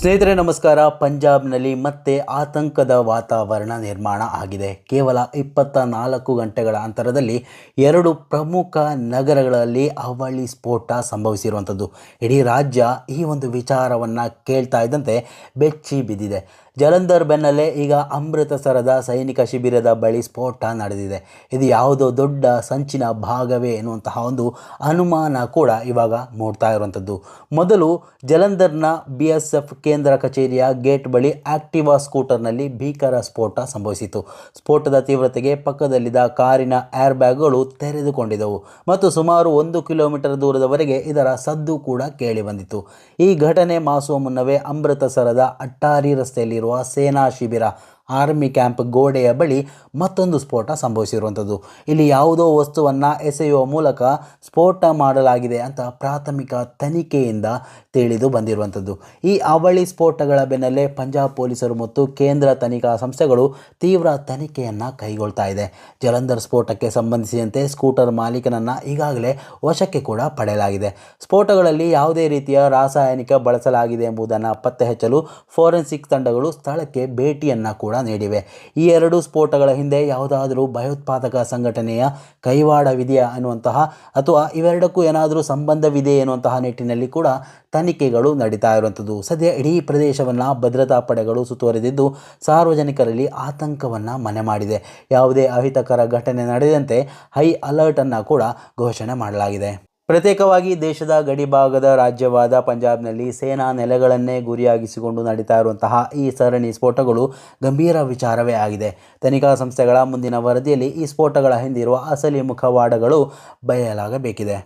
ಸ್ನೇಹಿತರೆ ನಮಸ್ಕಾರ. ಪಂಜಾಬ್ನಲ್ಲಿ ಮತ್ತೆ ಆತಂಕದ ವಾತಾವರಣ ನಿರ್ಮಾಣ ಆಗಿದೆ. ಕೇವಲ 24 ಗಂಟೆಗಳ ಅಂತರದಲ್ಲಿ 2 ಪ್ರಮುಖ ನಗರಗಳಲ್ಲಿ ಅವಳಿ ಸ್ಫೋಟ ಸಂಭವಿಸಿರುವಂಥದ್ದು. ಇಡೀ ರಾಜ್ಯ ಈ ಒಂದು ವಿಚಾರವನ್ನು ಕೇಳ್ತಾ ಇದ್ದಂತೆ ಬೆಚ್ಚಿ ಬಿದ್ದಿದೆ. ಜಲಂಧರ್ ಬೆನ್ನಲ್ಲೇ ಈಗ ಅಮೃತಸರದ ಸೈನಿಕ ಶಿಬಿರದ ಬಳಿ ಸ್ಫೋಟ ನಡೆದಿದೆ. ಇದು ಯಾವುದೋ ದೊಡ್ಡ ಸಂಚಿನ ಭಾಗವೇ ಎನ್ನುವಂತಹ ಒಂದು ಅನುಮಾನ ಕೂಡ ಇವಾಗ ಮೂಡ್ತಾ ಇರುವಂಥದ್ದು. ಮೊದಲು ಜಲಂಧರ್ನ BSF ಕೇಂದ್ರ ಕಚೇರಿಯ ಗೇಟ್ ಬಳಿ ಆಕ್ಟಿವಾ ಸ್ಕೂಟರ್ನಲ್ಲಿ ಭೀಕರ ಸ್ಫೋಟ ಸಂಭವಿಸಿತು. ಸ್ಫೋಟದ ತೀವ್ರತೆಗೆ ಪಕ್ಕದಲ್ಲಿದ್ದ ಕಾರಿನ ಏರ್ ಬ್ಯಾಗ್ಗಳು ತೆರೆದುಕೊಂಡಿದ್ದವು ಮತ್ತು ಸುಮಾರು 1 ಕಿಲೋಮೀಟರ್ ದೂರದವರೆಗೆ ಇದರ ಸದ್ದು ಕೂಡ ಕೇಳಿಬಂದಿತು. ಈ ಘಟನೆ ಮಾಸುವ ಮುನ್ನವೇ ಅಮೃತಸರದ ಅಟ್ಟಾರಿ ರಸ್ತೆಯಲ್ಲಿರುವ ಸೇನಾ ಶಿಬಿರ ಆರ್ಮಿ ಕ್ಯಾಂಪ್ ಗೋಡೆಯ ಬಳಿ ಮತ್ತೊಂದು ಸ್ಫೋಟ ಸಂಭವಿಸಿರುವಂಥದ್ದು. ಇಲ್ಲಿ ಯಾವುದೋ ವಸ್ತುವನ್ನು ಎಸೆಯುವ ಮೂಲಕ ಸ್ಫೋಟ ಮಾಡಲಾಗಿದೆ ಅಂತ ಪ್ರಾಥಮಿಕ ತನಿಖೆಯಿಂದ ತಿಳಿದು ಬಂದಿರುವಂಥದ್ದು. ಈ ಅವಳಿ ಸ್ಫೋಟಗಳ ಬೆನ್ನಲ್ಲೇ ಪಂಜಾಬ್ ಪೊಲೀಸರು ಮತ್ತು ಕೇಂದ್ರ ತನಿಖಾ ಸಂಸ್ಥೆಗಳು ತೀವ್ರ ತನಿಖೆಯನ್ನು ಕೈಗೊಳ್ತಾ ಇದೆ. ಜಲಂಧರ್ ಸ್ಫೋಟಕ್ಕೆ ಸಂಬಂಧಿಸಿದಂತೆ ಸ್ಕೂಟರ್ ಮಾಲೀಕನನ್ನು ಈಗಾಗಲೇ ವಶಕ್ಕೆ ಕೂಡ ಪಡೆಯಲಾಗಿದೆ. ಸ್ಫೋಟಗಳಲ್ಲಿ ಯಾವುದೇ ರೀತಿಯ ರಾಸಾಯನಿಕ ಬಳಸಲಾಗಿದೆ ಎಂಬುದನ್ನು ಪತ್ತೆ ಹಚ್ಚಲು ಫೋರೆನ್ಸಿಕ್ ತಂಡಗಳು ಸ್ಥಳಕ್ಕೆ ಭೇಟಿಯನ್ನು ಕೂಡ ನೀಡಿವೆ. ಈ 2 ಸ್ಫೋಟಗಳ ಹಿಂದೆ ಯಾವುದಾದರೂ ಭಯೋತ್ಪಾದಕ ಸಂಘಟನೆಯ ಕೈವಾಡವಿದೆಯಾ ಅನ್ನುವಂತಹ ಅಥವಾ ಇವೆರಡಕ್ಕೂ ಏನಾದರೂ ಸಂಬಂಧವಿದೆ ಎನ್ನುವಂತಹ ನಿಟ್ಟಿನಲ್ಲಿ ಕೂಡ ತನಿಖೆಗಳು ನಡೀತಾ ಇರುವಂಥದ್ದು. ಸದ್ಯ ಇಡೀ ಪ್ರದೇಶವನ್ನು ಭದ್ರತಾ ಪಡೆಗಳು ಸುತ್ತುವರೆದಿದ್ದು ಸಾರ್ವಜನಿಕರಲ್ಲಿ ಆತಂಕವನ್ನು ಮನೆ ಮಾಡಿದೆ. ಯಾವುದೇ ಅಹಿತಕರ ಘಟನೆ ನಡೆದಂತೆ ಹೈ ಅಲರ್ಟನ್ನು ಕೂಡ ಘೋಷಣೆ ಮಾಡಲಾಗಿದೆ. ಪ್ರತ್ಯೇಕವಾಗಿ ದೇಶದ ಗಡಿಭಾಗದ ರಾಜ್ಯವಾದ ಪಂಜಾಬ್ನಲ್ಲಿ ಸೇನಾ ನೆಲೆಗಳನ್ನೇ ಗುರಿಯಾಗಿಸಿಕೊಂಡು ನಡೀತಾ ಇರುವಂತಹ ಈ ಸರಣಿ ಸ್ಫೋಟಗಳು ಗಂಭೀರ ವಿಚಾರವೇ ಆಗಿದೆ. ತನಿಖಾ ಸಂಸ್ಥೆಗಳ ಮುಂದಿನ ವರದಿಯಲ್ಲಿ ಈ ಸ್ಫೋಟಗಳ ಹಿಂದಿರುವ ಅಸಲಿ ಮುಖವಾಡಗಳು ಬಯಲಾಗಬೇಕಿದೆ.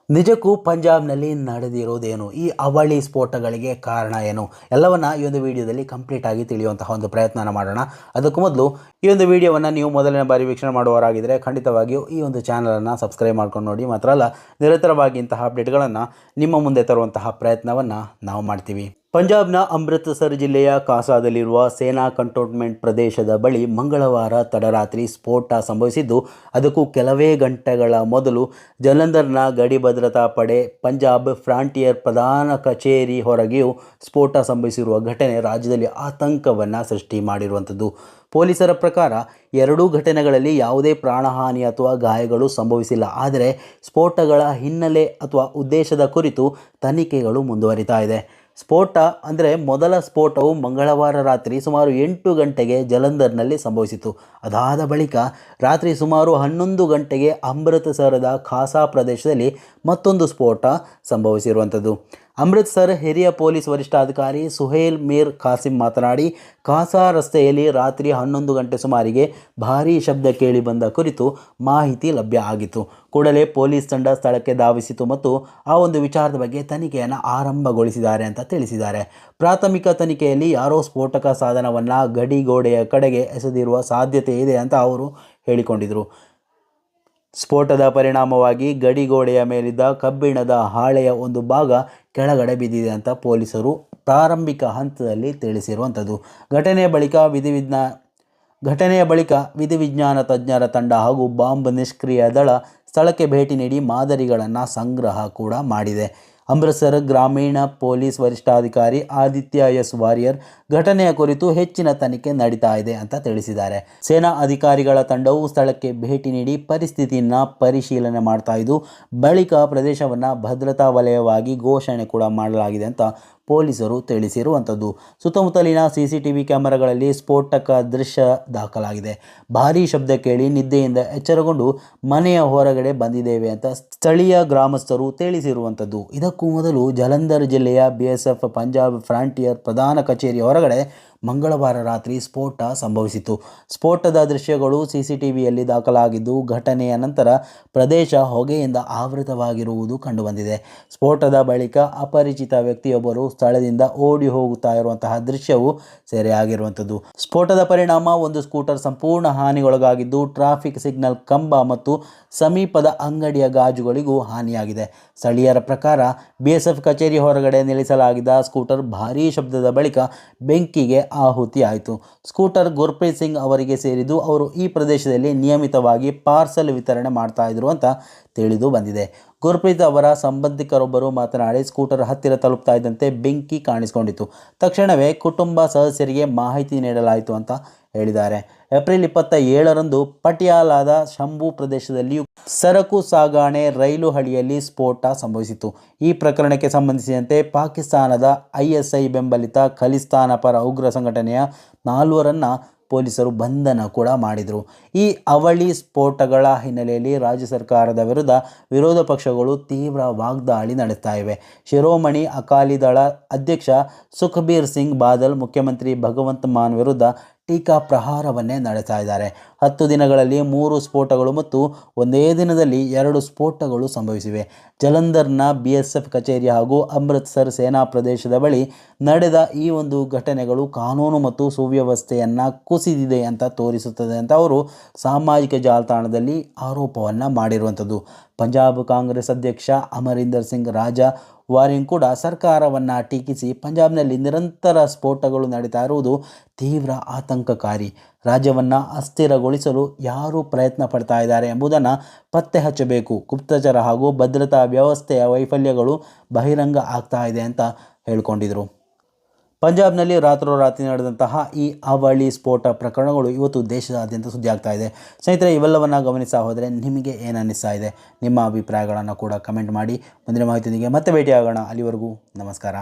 ನಿಜಕ್ಕೂ ಪಂಜಾಬ್ನಲ್ಲಿ ನಡೆದಿರೋದೇನು, ಈ ಅವಳಿ ಸ್ಫೋಟಗಳಿಗೆ ಕಾರಣ ಏನು, ಎಲ್ಲವನ್ನ ಈ ಒಂದು ವಿಡಿಯೋದಲ್ಲಿ ಕಂಪ್ಲೀಟ್ ಆಗಿ ತಿಳಿಯುವಂತಹ ಒಂದು ಪ್ರಯತ್ನ ಮಾಡೋಣ. ಅದಕ್ಕೂ ಮೊದಲು ಈ ಒಂದು ವಿಡಿಯೋವನ್ನು ನೀವು ಮೊದಲನೇ ಬಾರಿ ವೀಕ್ಷಣೆ ಮಾಡುವವರಾಗಿದ್ದರೆ ಖಂಡಿತವಾಗಿಯೂ ಈ ಒಂದು ಚಾನಲನ್ನು ಸಬ್ಸ್ಕ್ರೈಬ್ ಮಾಡ್ಕೊಂಡು ನೋಡಿ. ಮಾತ್ರ ಅಲ್ಲ, ನಿರಂತರವಾಗಿ ಇಂತಹ ಅಪ್ಡೇಟ್ಗಳನ್ನು ನಿಮ್ಮ ಮುಂದೆ ತರುವಂತಹ ಪ್ರಯತ್ನವನ್ನು ನಾವು ಮಾಡ್ತೀವಿ. ಪಂಜಾಬ್ನ ಅಮೃತಸರ್ ಜಿಲ್ಲೆಯ ಕಾಸಾದಲ್ಲಿರುವ ಸೇನಾ ಕಂಟೋನ್ಮೆಂಟ್ ಪ್ರದೇಶದ ಬಳಿ ಮಂಗಳವಾರ ತಡರಾತ್ರಿ ಸ್ಫೋಟ ಸಂಭವಿಸಿದ್ದು, ಅದಕ್ಕೂ ಕೆಲವೇ ಗಂಟೆಗಳ ಮೊದಲು ಜಲಂಧರ್ನ ಗಡಿ ಭದ್ರತಾ ಪಡೆ ಪಂಜಾಬ್ ಫ್ರಾಂಟಿಯರ್ ಪ್ರಧಾನ ಕಚೇರಿ ಹೊರಗೆಯೂ ಸ್ಫೋಟ ಸಂಭವಿಸಿರುವ ಘಟನೆ ರಾಜ್ಯದಲ್ಲಿ ಆತಂಕವನ್ನು ಸೃಷ್ಟಿ ಮಾಡಿರುವಂಥದ್ದು. ಪೊಲೀಸರ ಪ್ರಕಾರ 2 ಘಟನೆಗಳಲ್ಲಿ ಯಾವುದೇ ಪ್ರಾಣಹಾನಿ ಅಥವಾ ಗಾಯಗಳು ಸಂಭವಿಸಿಲ್ಲ. ಆದರೆ ಸ್ಫೋಟಗಳ ಹಿನ್ನೆಲೆ ಅಥವಾ ಉದ್ದೇಶದ ಕುರಿತು ತನಿಖೆಗಳು ಮುಂದುವರಿತಾ ಇದೆ. ಸ್ಫೋಟ ಅಂದರೆ ಮೊದಲ ಸ್ಫೋಟವು ಮಂಗಳವಾರ ರಾತ್ರಿ ಸುಮಾರು 8 ಗಂಟೆಗೆ ಜಲಂಧರ್ನಲ್ಲಿ ಸಂಭವಿಸಿತು. ಅದಾದ ಬಳಿಕ ರಾತ್ರಿ ಸುಮಾರು 11 ಗಂಟೆಗೆ ಅಮೃತಸರದ ಖಾಸಾ ಪ್ರದೇಶದಲ್ಲಿ ಮತ್ತೊಂದು ಸ್ಫೋಟ ಸಂಭವಿಸಿರುವಂಥದ್ದು. ಅಮೃತಸರ್ ಹಿರಿಯ ಪೊಲೀಸ್ ವರಿಷ್ಠಾಧಿಕಾರಿ ಸುಹೇಲ್ ಮೀರ್ ಖಾಸಿಂ ಮಾತನಾಡಿ, ಖಾಸಾ ರಸ್ತೆಯಲ್ಲಿ ರಾತ್ರಿ 11 ಗಂಟೆ ಸುಮಾರಿಗೆ ಭಾರೀ ಶಬ್ದ ಕೇಳಿಬಂದ ಕುರಿತು ಮಾಹಿತಿ ಲಭ್ಯ ಆಗಿತ್ತು. ಕೂಡಲೇ ಪೊಲೀಸ್ ತಂಡ ಸ್ಥಳಕ್ಕೆ ಧಾವಿಸಿತು ಮತ್ತು ಆ ಒಂದು ವಿಚಾರದ ಬಗ್ಗೆ ತನಿಖೆಯನ್ನು ಆರಂಭಗೊಳಿಸಿದ್ದಾರೆ ಅಂತ ತಿಳಿಸಿದ್ದಾರೆ. ಪ್ರಾಥಮಿಕ ತನಿಖೆಯಲ್ಲಿ ಯಾರೋ ಸ್ಫೋಟಕ ಸಾಧನವನ್ನು ಗಡಿಗೋಡೆಯ ಕಡೆಗೆ ಎಸೆದಿರುವ ಸಾಧ್ಯತೆ ಇದೆ ಅಂತ ಅವರು ಹೇಳಿಕೊಂಡಿದ್ದರು. ಸ್ಫೋಟದ ಪರಿಣಾಮವಾಗಿ ಗಡಿಗೋಡೆಯ ಮೇಲಿದ್ದ ಕಬ್ಬಿಣದ ಹಾಳೆಯ ಒಂದು ಭಾಗ ಕೆಳಗಡೆ ಬಿದ್ದಿದೆ ಅಂತ ಪೊಲೀಸರು ಪ್ರಾರಂಭಿಕ ಹಂತದಲ್ಲಿ ತಿಳಿಸಿರುವಂಥದ್ದು. ಘಟನೆಯ ಬಳಿಕ ವಿಧಿವಿಜ್ಞಾನ ತಜ್ಞರ ತಂಡ ಹಾಗೂ ಬಾಂಬ್ ನಿಷ್ಕ್ರಿಯ ದಳ ಸ್ಥಳಕ್ಕೆ ಭೇಟಿ ನೀಡಿ ಮಾದರಿಗಳನ್ನು ಸಂಗ್ರಹ ಕೂಡ ಮಾಡಿದೆ. ಅಮೃತಸರ್ ಗ್ರಾಮೀಣ ಪೊಲೀಸ್ ವರಿಷ್ಠಾಧಿಕಾರಿ ಆದಿತ್ಯ ಎಸ್ ವಾರಿಯರ್ ಘಟನೆಯ ಕುರಿತು ಹೆಚ್ಚಿನ ತನಿಖೆ ನಡೀತಾ ಇದೆ ಅಂತ ತಿಳಿಸಿದ್ದಾರೆ. ಸೇನಾ ಅಧಿಕಾರಿಗಳ ತಂಡವು ಸ್ಥಳಕ್ಕೆ ಭೇಟಿ ನೀಡಿ ಪರಿಸ್ಥಿತಿಯನ್ನು ಪರಿಶೀಲನೆ ಮಾಡ್ತಾ ಇದ್ದು, ಬಳಿಕ ಪ್ರದೇಶವನ್ನು ಭದ್ರತಾ ವಲಯವಾಗಿ ಘೋಷಣೆ ಕೂಡ ಮಾಡಲಾಗಿದೆ ಅಂತ ಪೊಲೀಸರು ತಿಳಿಸಿರುವಂಥದ್ದು. ಸುತ್ತಮುತ್ತಲಿನ CCTV ಕ್ಯಾಮೆರಾಗಳಲ್ಲಿ ಸ್ಫೋಟಕ ದೃಶ್ಯ ದಾಖಲಾಗಿದೆ. ಭಾರೀ ಶಬ್ದ ಕೇಳಿ ನಿದ್ದೆಯಿಂದ ಎಚ್ಚರಗೊಂಡು ಮನೆಯ ಹೊರಗಡೆ ಬಂದಿದ್ದೇವೆ ಅಂತ ಸ್ಥಳೀಯ ಗ್ರಾಮಸ್ಥರು ತಿಳಿಸಿರುವಂಥದ್ದು. ಇದಕ್ಕೂ ಮೊದಲು ಜಲಂಧರ್ ಜಿಲ್ಲೆಯ BSF ಪಂಜಾಬ್ ಫ್ರಾಂಟಿಯರ್ ಪ್ರಧಾನ ಕಚೇರಿ ಹೊರಗಡೆ ಮಂಗಳವಾರ ರಾತ್ರಿ ಸ್ಫೋಟ ಸಂಭವಿಸಿತು. ಸ್ಫೋಟದ ದೃಶ್ಯಗಳು CCTVಯಲ್ಲಿ ದಾಖಲಾಗಿದ್ದು, ಘಟನೆಯ ನಂತರ ಪ್ರದೇಶ ಹೊಗೆಯಿಂದ ಆವೃತವಾಗಿರುವುದು ಕಂಡುಬಂದಿದೆ. ಸ್ಫೋಟದ ಬಳಿಕ ಅಪರಿಚಿತ ವ್ಯಕ್ತಿಯೊಬ್ಬರು ಸ್ಥಳದಿಂದ ಓಡಿ ಹೋಗುತ್ತಾ ಇರುವಂತಹ ದೃಶ್ಯವು ಸೆರೆಯಾಗಿರುವಂಥದ್ದು. ಸ್ಫೋಟದ ಪರಿಣಾಮ ಒಂದು ಸ್ಕೂಟರ್ ಸಂಪೂರ್ಣ ಹಾನಿಗೊಳಗಾಗಿದ್ದು, ಟ್ರಾಫಿಕ್ ಸಿಗ್ನಲ್ ಕಂಬ ಮತ್ತು ಸಮೀಪದ ಅಂಗಡಿಯ ಗಾಜುಗಳಿಗೂ ಹಾನಿಯಾಗಿದೆ. ಸ್ಥಳೀಯರ ಪ್ರಕಾರ BSF ಕಚೇರಿ ಹೊರಗಡೆ ನಿಲ್ಲಿಸಲಾಗಿದ್ದ ಸ್ಕೂಟರ್ ಭಾರೀ ಶಬ್ದದ ಬಳಿಕ ಬೆಂಕಿಗೆ ಆಹುತಿಯಾಯಿತು. ಸ್ಕೂಟರ್ ಗುರ್ಪ್ರೀತ್ ಸಿಂಗ್ ಅವರಿಗೆ ಸೇರಿದ್ದು. ಅವರು ಈ ಪ್ರದೇಶದಲ್ಲಿ ನಿಯಮಿತವಾಗಿ ಪಾರ್ಸಲ್ ವಿತರಣೆ ಮಾಡ್ತಾ ಇದ್ರು ಅಂತ ತಿಳಿದು ಬಂದಿದೆ. ಗುರ್ಪ್ರೀತ್ ಅವರ ಸಂಬಂಧಿಕರೊಬ್ಬರು ಮಾತನಾಡಿ, ಸ್ಕೂಟರ್ ಹತ್ತಿರ ತಲುಪ್ತಾ ಇದ್ದಂತೆ ಬೆಂಕಿ ಕಾಣಿಸಿಕೊಂಡಿತು. ತಕ್ಷಣವೇ ಕುಟುಂಬ ಸದಸ್ಯರಿಗೆ ಮಾಹಿತಿ ನೀಡಲಾಯಿತು ಅಂತ ಹೇಳಿದ್ದಾರೆ. ಏಪ್ರಿಲ್ 27ರಂದು ಪಟಿಯಾಲಾದ ಶಂಭು ಪ್ರದೇಶದಲ್ಲಿಯೂ ಸರಕು ಸಾಗಣೆ ರೈಲು ಹಳಿಯಲ್ಲಿ ಸ್ಫೋಟ ಸಂಭವಿಸಿತು. ಈ ಪ್ರಕರಣಕ್ಕೆ ಸಂಬಂಧಿಸಿದಂತೆ ಪಾಕಿಸ್ತಾನದ ISI ಬೆಂಬಲಿತ ಖಲಿಸ್ತಾನ ಪರ ಉಗ್ರ ಸಂಘಟನೆಯ 4ರನ್ನು ಪೊಲೀಸರು ಬಂಧನ ಕೂಡ ಮಾಡಿದರು. ಈ ಅವಳಿ ಸ್ಫೋಟಗಳ ಹಿನ್ನೆಲೆಯಲ್ಲಿ ರಾಜ್ಯ ಸರ್ಕಾರದ ವಿರುದ್ಧ ವಿರೋಧ ಪಕ್ಷಗಳು ತೀವ್ರ ವಾಗ್ದಾಳಿ ನಡೆಸ್ತಾ ಇವೆ. ಶಿರೋಮಣಿ ಅಕಾಲಿ ದಳ ಅಧ್ಯಕ್ಷ ಸುಖಬೀರ್ ಸಿಂಗ್ ಬಾದಲ್ ಮುಖ್ಯಮಂತ್ರಿ ಭಗವಂತ್ ಮಾನ್ ವಿರುದ್ಧ ಟೀಕಾ ಪ್ರಹಾರವನ್ನೇ ನಡೆಸ್ತಾ ಇದ್ದಾರೆ. 10 ದಿನಗಳಲ್ಲಿ 3 ಸ್ಫೋಟಗಳು ಮತ್ತು ಒಂದೇ ದಿನದಲ್ಲಿ 2 ಸ್ಫೋಟಗಳು ಸಂಭವಿಸಿವೆ. ಜಲಂಧರ್ನ BSF ಕಚೇರಿ ಹಾಗೂ ಅಮೃತ್ಸರ್ ಸೇನಾ ಪ್ರದೇಶದ ಬಳಿ ನಡೆದ ಈ ಒಂದು ಘಟನೆಗಳು ಕಾನೂನು ಮತ್ತು ಸುವ್ಯವಸ್ಥೆಯನ್ನು ಕುಸಿದಿದೆ ಅಂತ ತೋರಿಸುತ್ತದೆ ಅಂತ ಅವರು ಸಾಮಾಜಿಕ ಜಾಲತಾಣದಲ್ಲಿ ಆರೋಪವನ್ನು ಮಾಡಿರುವಂಥದ್ದು. ಪಂಜಾಬ್ ಕಾಂಗ್ರೆಸ್ ಅಧ್ಯಕ್ಷ ಅಮರಿಂದರ್ ಸಿಂಗ್ ರಾಜಾ ವಾರಿಂಗ್ ಕೂಡ ಸರ್ಕಾರವನ್ನು ಟೀಕಿಸಿ ಪಂಜಾಬ್ನಲ್ಲಿ ನಿರಂತರ ಸ್ಫೋಟಗಳು ನಡೀತಾ ಇರುವುದು ತೀವ್ರ ಆತಂಕಕಾರಿ. ರಾಜ್ಯವನ್ನು ಅಸ್ಥಿರಗೊಳಿಸಲು ಯಾರು ಪ್ರಯತ್ನ ಪಡ್ತಾ ಇದ್ದಾರೆ ಎಂಬುದನ್ನು ಪತ್ತೆ ಹಚ್ಚಬೇಕು. ಗುಪ್ತಚರ ಹಾಗೂ ಭದ್ರತಾ ವ್ಯವಸ್ಥೆಯ ವೈಫಲ್ಯಗಳು ಬಹಿರಂಗ ಆಗ್ತಾ ಇದೆ ಅಂತ ಹೇಳ್ಕೊಂಡಿದ್ರು. ಪಂಜಾಬ್ನಲ್ಲಿ ರಾತ್ರೋರಾತ್ರಿ ನಡೆದಂತಹ ಈ ಅವಳಿ ಸ್ಫೋಟ ಪ್ರಕರಣಗಳು ಇವತ್ತು ದೇಶದಾದ್ಯಂತ ಸುದ್ದಿ ಆಗ್ತಾ ಇದೆ. ಸ್ನೇಹಿತರೆ, ಇವೆಲ್ಲವನ್ನು ಗಮನಿಸ್ತಾ ಹೋದರೆ ನಿಮಗೆ ಏನು ಅನ್ನಿಸ್ತಾ ಇದೆ? ನಿಮ್ಮ ಅಭಿಪ್ರಾಯಗಳನ್ನು ಕೂಡ ಕಮೆಂಟ್ ಮಾಡಿ. ಮುಂದಿನ ಮಾಹಿತಿಯೊಂದಿಗೆ ಮತ್ತೆ ಭೇಟಿಯಾಗೋಣ. ಅಲ್ಲಿವರೆಗೂ ನಮಸ್ಕಾರ.